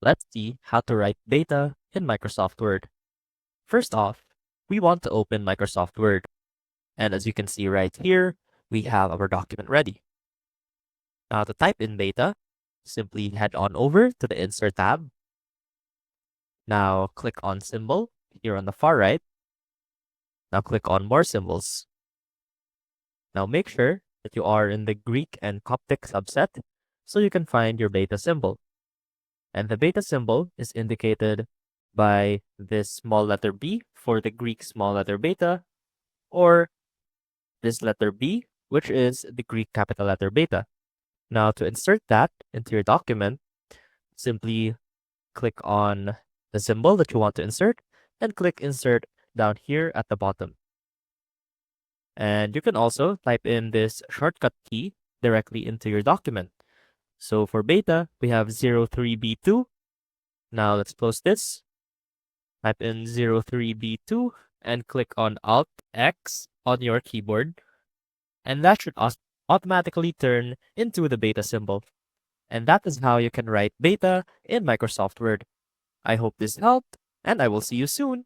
Let's see how to write beta in Microsoft Word. First off, we want to open Microsoft Word. And as you can see right here, we have our document ready. Now to type in beta, simply head on over to the Insert tab. Now click on Symbol here on the far right. Now click on More Symbols. Now make sure that you are in the Greek and Coptic subset so you can find your beta symbol. And the beta symbol is indicated by this small letter B for the Greek small letter beta, or this letter B, which is the Greek capital letter beta. Now to insert that into your document, simply click on the symbol that you want to insert and click Insert down here at the bottom. And you can also type in this shortcut key directly into your document. So for beta, we have 03B2. Now let's close this. Type in 03B2 and click on Alt X on your keyboard. And that should automatically turn into the beta symbol. And that is how you can write beta in Microsoft Word. I hope this helped, and I will see you soon.